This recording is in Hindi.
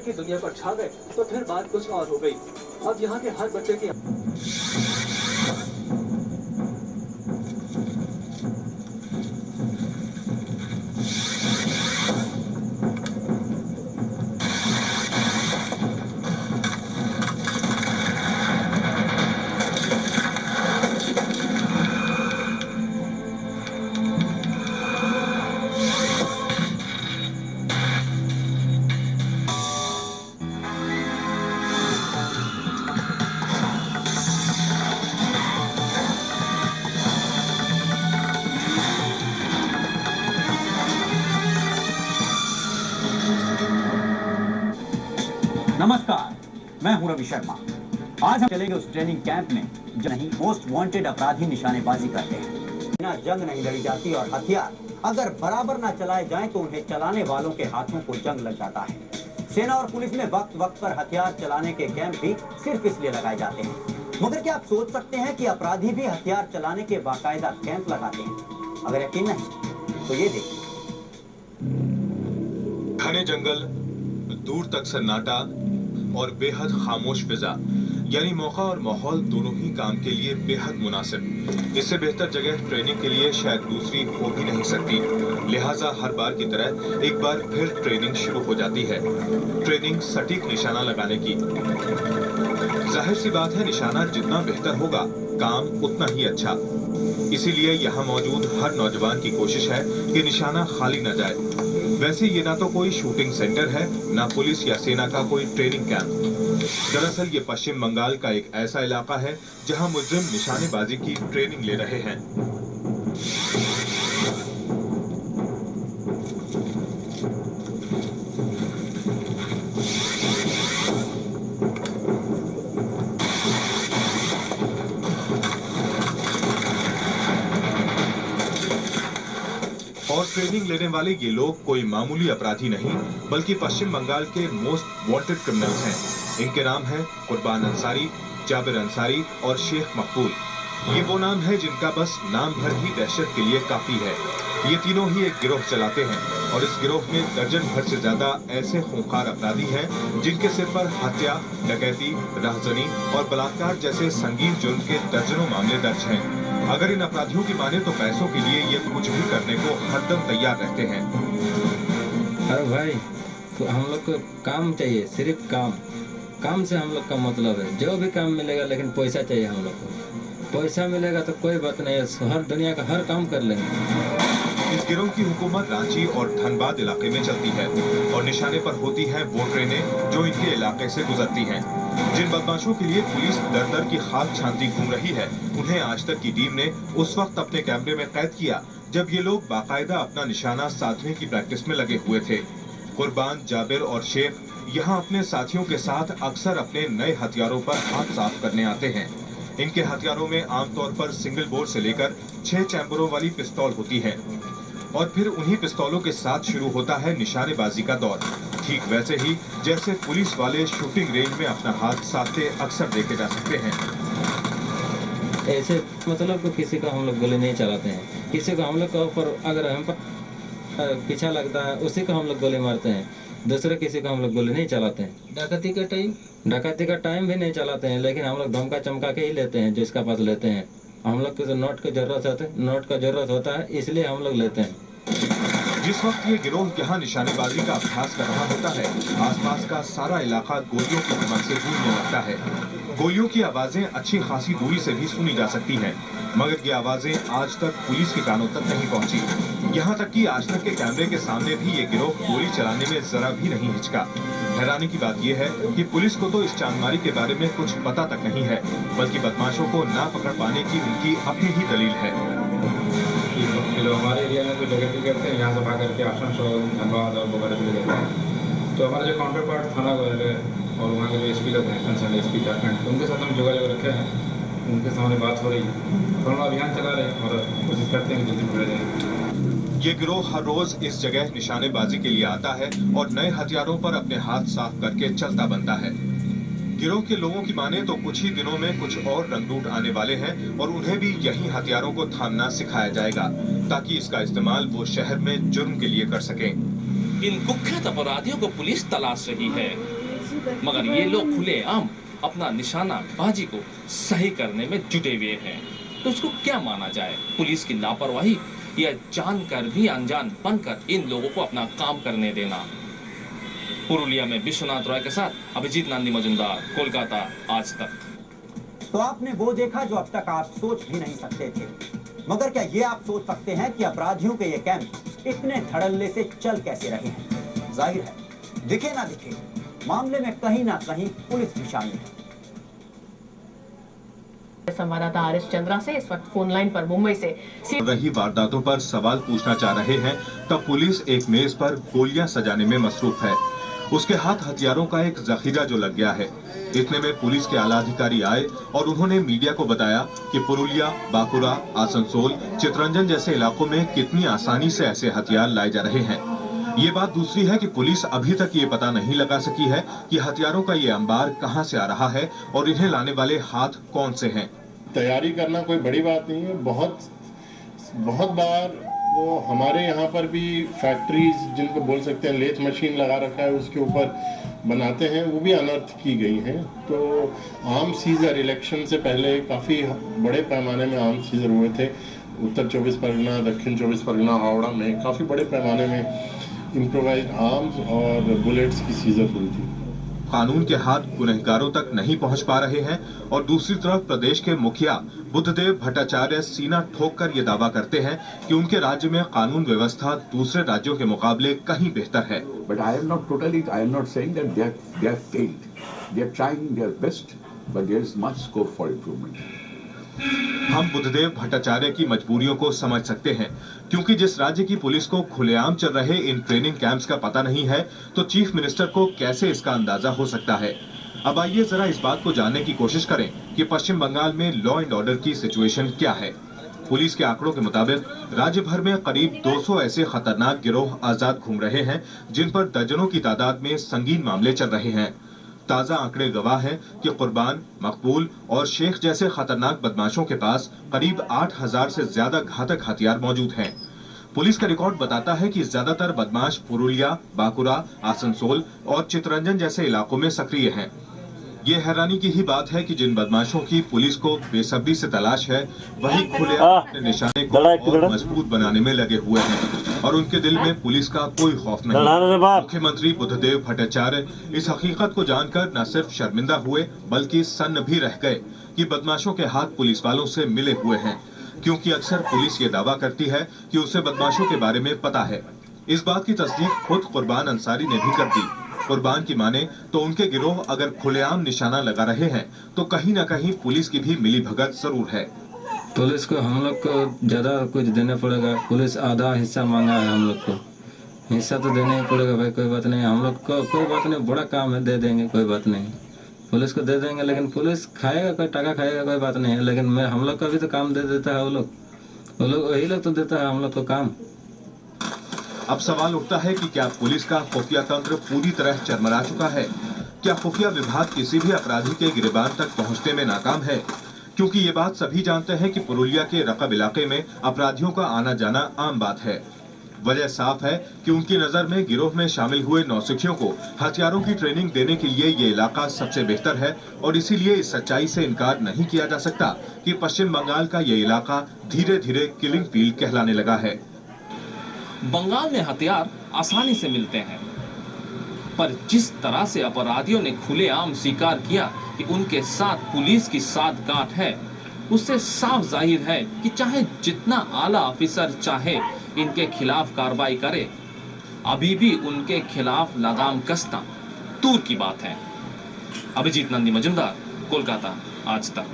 की दुनिया पर छा गए तो फिर बात कुछ और हो गई। अब यहाँ के हर बच्चे की नमस्कार, मैं हूं रवि शर्मा। आज हम चलेंगे उस ट्रेनिंग कैंप में जो नहीं मोस्ट वांटेड अपराधी निशानेबाजी करते हैं। बिना जंग नहीं लड़ी जाती और हथियार अगर बराबर ना चलाए जाएं तो उन्हें चलाने वालों के हाथों को जंग लग जाता है। सेना और पुलिस में वक्त वक्त पर हथियार चलाने के कैंप भी सिर्फ इसलिए लगाए जाते हैं। मगर क्या आप सोच सकते हैं कि अपराधी भी हथियार चलाने के बाकायदा कैंप लगाते हैं? अगर यकीन नहीं तो ये देखिए। घने जंगल, दूर तक सन्नाटा और बेहद खामोश फिजा, यानी मौका और माहौल दोनों ही काम के लिए बेहद मुनासिब। इससे बेहतर जगह ट्रेनिंग के लिए शायद दूसरी हो भी नहीं सकती। लिहाजा हर बार की तरह एक बार फिर ट्रेनिंग शुरू हो जाती है। ट्रेनिंग सटीक निशाना लगाने की। जाहिर सी बात है, निशाना जितना बेहतर होगा काम उतना ही अच्छा। इसीलिए यहाँ मौजूद हर नौजवान की कोशिश है कि निशाना खाली न जाए। वैसे ये ना तो कोई शूटिंग सेंटर है, ना पुलिस या सेना का कोई ट्रेनिंग कैंप। दरअसल ये पश्चिम बंगाल का एक ऐसा इलाका है जहां मुजरिम निशानेबाजी की ट्रेनिंग ले रहे हैं। और ट्रेनिंग लेने वाले ये लोग कोई मामूली अपराधी नहीं, बल्कि पश्चिम बंगाल के मोस्ट वांटेड क्रिमिनल्स हैं। इनके नाम हैं कुर्बान अंसारी, जाबिर अंसारी और शेख मकबूल। ये वो नाम है जिनका बस नाम भर ही दहशत के लिए काफी है। ये तीनों ही एक गिरोह चलाते हैं और इस गिरोह में दर्जन भर से ज्यादा ऐसे खूंखार अपराधी हैं जिनके सिर पर हत्या, डकैती, राहजनी और बलात्कार जैसे संगीन जुर्म के दर्जनों मामले दर्ज हैं। अगर इन अपराधियों की माने तो पैसों के लिए ये कुछ भी करने को हरदम तैयार रहते हैं। अरे भाई, तो हम लोग को काम चाहिए, सिर्फ काम। काम से हम लोग का मतलब है, जो भी काम मिलेगा, लेकिन पैसा चाहिए हम लोग को। पैसा मिलेगा तो कोई बात नहीं है, हर दुनिया का हर काम कर लेंगे। इस गिरोह की हुकूमत रांची और धनबाद इलाके में चलती है और निशाने पर होती हैं वो ट्रेनें जो इनके इलाके से गुजरती हैं। जिन बदमाशों के लिए पुलिस दर दर की खाक छानती घूम रही है, उन्हें आज तक की टीम ने उस वक्त अपने कैमरे में कैद किया जब ये लोग बाकायदा अपना निशाना साधने की प्रैक्टिस में लगे हुए थे। कुर्बान, जाबिर और शेख यहाँ अपने साथियों के साथ अक्सर अपने नए हथियारों पर हाथ साफ करने आते हैं। इनके हथियारों में आमतौर पर सिंगल बोर से लेकर 6 चैम्बरों वाली पिस्तौल होती है और फिर उन्हीं पिस्तौलों के साथ शुरू होता है निशानेबाजी का दौर। ठीक वैसे ही जैसे पुलिस वाले शूटिंग रेंज में अपना हाथ साधते अक्सर देखे जा सकते हैं। ऐसे मतलब को किसी का हम लोग गोली नहीं चलाते हैं। किसी को हम लोग का ऊपर अगर हम पर पीछा लगता है उसी को हम लोग गोली मारते हैं। दूसरे किसी को हम लोग गोली नहीं चलाते हैं। डकैती का टाइम भी नहीं चलाते हैं, लेकिन हम लोग धमका चमका के ही लेते हैं जिसका पास लेते हैं। हम लोग को तो नोट की जरूरत होता है, इसलिए हम लोग लेते हैं। जिस वक्त ये गिरोह यहाँ निशानेबाजी का अभ्यास कर रहा होता है, आसपास का सारा इलाका गोलियों की चमक से गूंजने लगता है। गोलियों की आवाजें अच्छी खासी दूरी से भी सुनी जा सकती हैं, मगर ये आवाजें आज तक पुलिस के कानों तक नहीं पहुंची। यहाँ तक कि आज तक के कैमरे के सामने भी ये गिरोह गोली चलाने में जरा भी नहीं हिचका। हैरानी की बात यह है कि पुलिस को तो इस चांदमारी के बारे में कुछ पता तक नहीं है, बल्कि बदमाशों को ना पकड़ पाने की उनकी अपनी ही दलील है। लोग हमारे एरिया में जो डकैती करते हैं, यहाँ से भाग करके आसनसोल, धनबाद और वगैरह चले जाते हैं। तो हमारे जो काउंटर पार्ट थाना वगैरह और वहाँ के जो एसपी लोग हैं, कंसर्न एसपी झारखंड, उनके साथ हम जोगाजोग रखे हैं। उनके सामने बात हो रही है, तो हम अभियान चला रहे हैं और कोशिश करते हैं कि जल्दी पकड़े जाए। ये गिरोह हर रोज इस जगह निशानेबाजी के लिए आता है और नए हथियारों पर अपने हाथ साफ करके चलता बनता है। गिरोह के लोगों की माने तो कुछ ही दिनों में कुछ और रंगरूट आने वाले हैं और उन्हें भी यही हथियारों को थामना सिखाया जाएगा ताकि इसका इस्तेमाल वो शहर में जुर्म के लिए कर सकें। इन कुख्यात अपराधियों को पुलिस तलाश रही है, मगर ये लोग खुलेआम अपना निशाना बाजी को सही करने में जुटे हुए हैं। तो इसको क्या माना जाए, पुलिस की लापरवाही या जानकर भी अनजान बनकर इन लोगों को अपना काम करने देना? पुरुलिया में विश्वनाथ रॉय के साथ अभिजीत नंदी मजुमदार, कोलकाता, आज तक। तो आपने वो देखा जो अब तक आप सोच भी नहीं सकते थे, मगर क्या ये आप सोच सकते हैं कि अपराधियों के ये कैंप इतने धड़ल्ले से चल कैसे रहे हैं? जाहिर है, दिखे ना दिखे, मामले में कहीं ना कहीं पुलिस भी शामिल है। संवाददाता आर.एस. चंद्रा से इस वक्त फोन लाइन पर मुंबई से रही वारदातों पर सवाल पूछना चाह रहे हैं, तब पुलिस एक मेज पर गोलियां सजाने में मसरूफ है। उसके हाथ हथियारों का एक जखीरा जो लग गया है। इतने में पुलिस के आला अधिकारी आए और उन्होंने मीडिया को बताया कि पुरुलिया, बांकुरा, आसनसोल, चितरंजन जैसे इलाकों में कितनी आसानी से ऐसे हथियार लाए जा रहे हैं। ये बात दूसरी है कि पुलिस अभी तक ये पता नहीं लगा सकी है कि हथियारों का ये अंबार कहां से आ रहा है और इन्हें लाने वाले हाथ कौन से हैं। तैयारी करना कोई बड़ी बात नहीं है। बहुत बार वो हमारे यहाँ पर भी फैक्ट्रीज जिनको बोल सकते हैं लेथ मशीन लगा रखा है, उसके ऊपर बनाते हैं, वो भी अनर्थ की गई हैं। तो आर्म सीजर इलेक्शन से पहले काफ़ी बड़े पैमाने में आर्म सीजर हुए थे। उत्तर 24 परगना, दक्षिण 24 परगना, हावड़ा में काफ़ी बड़े पैमाने में इम्प्रोवाइज्ड आर्म्स और बुलेट्स की सीजर हुई थी। कानून के हाथ गुनहगारों तक नहीं पहुंच पा रहे हैं और दूसरी तरफ प्रदेश के मुखिया बुद्धदेव भट्टाचार्य सीना ठोक कर ये दावा करते हैं कि उनके राज्य में कानून व्यवस्था दूसरे राज्यों के मुकाबले कहीं बेहतर है। But I am not saying that they have failed. They are trying their best, but there is much scope for improvement. हम बुद्धदेव भट्टाचार्य की मजबूरियों को समझ सकते हैं, क्योंकि जिस राज्य की पुलिस को खुलेआम चल रहे इन ट्रेनिंग कैंप्स का पता नहीं है, तो चीफ मिनिस्टर को कैसे इसका अंदाजा हो सकता है। अब आइए जरा इस बात को जानने की कोशिश करें कि पश्चिम बंगाल में लॉ एंड ऑर्डर की सिचुएशन क्या है। पुलिस के आंकड़ों के मुताबिक राज्य भर में करीब 200 ऐसे खतरनाक गिरोह आजाद घूम रहे हैं, जिन पर दर्जनों की तादाद में संगीन मामले चल रहे हैं। ताजा आंकड़े गवाह हैं कि कुर्बान, मकबूल और शेख जैसे खतरनाक बदमाशों के पास करीब 8000 से ज्यादा घातक हथियार मौजूद हैं। पुलिस का रिकॉर्ड बताता है कि ज्यादातर बदमाश पुरुलिया, बांकुरा, आसनसोल और चितरंजन जैसे इलाकों में सक्रिय हैं। ये हैरानी की ही बात है कि जिन बदमाशों की पुलिस को बेसब्री से तलाश है, वही खुलेआम अपने निशाने को और मजबूत बनाने में लगे हुए हैं और उनके दिल में पुलिस का कोई खौफ नहीं। मुख्यमंत्री बुद्धदेव भट्टाचार्य इस हकीकत को जानकर न सिर्फ शर्मिंदा हुए, बल्कि सन्न भी रह गए कि बदमाशों के हाथ पुलिस वालों से मिले हुए हैं, क्योंकि अक्सर पुलिस ये दावा करती है कि उसे बदमाशों के बारे में पता है। इस बात की तस्दीक खुद कुर्बान अंसारी ने भी कर दी। कुर्बान की माने तो उनके गिरोह अगर खुलेआम निशाना लगा रहे हैं, तो कहीं न कहीं पुलिस की भी मिलीभगत जरूर है। पुलिस को हम लोग को ज्यादा कुछ देना पड़ेगा। पुलिस आधा हिस्सा मांगा है, हम लोग को हिस्सा तो देना ही पड़ेगा भाई। कोई बात नहीं, हम लोग को कोई बात नहीं, बड़ा काम है, दे देंगे, कोई बात नहीं, पुलिस को दे देंगे। लेकिन पुलिस खाएगा, कोई टका खाएगा, कोई बात नहीं है, लेकिन हम लोग का भी तो काम दे देता है वो लोग वही लोग तो देता है हम लोग को काम। अब सवाल उठता है कि क्या पुलिस का खुफिया तंत्र पूरी तरह चरमरा चुका है? क्या खुफिया विभाग किसी भी अपराधी के गिरबान तक पहुंचने में नाकाम है? क्योंकि ये बात सभी जानते हैं कि पुरुलिया के रकब इलाके में अपराधियों का आना जाना आम बात है। वजह साफ है कि उनकी नजर में गिरोह में शामिल हुए नौसिखियों को हथियारों की ट्रेनिंग देने के लिए ये इलाका सबसे बेहतर है और इसीलिए इस सच्चाई से इनकार नहीं किया जा सकता कि पश्चिम बंगाल का ये इलाका धीरे धीरे किलिंग फील्ड कहलाने लगा है। बंगाल में हथियार आसानी से मिलते हैं, पर जिस तरह से अपराधियों ने खुलेआम स्वीकार किया कि उनके साथ पुलिस की साठगांठ है, उससे साफ जाहिर है कि चाहे जितना आला ऑफिसर चाहे इनके खिलाफ कार्रवाई करे, अभी भी उनके खिलाफ लगाम कसना दूर की बात है। अभिजीत नंदी मजुमदार, कोलकाता, आज तक।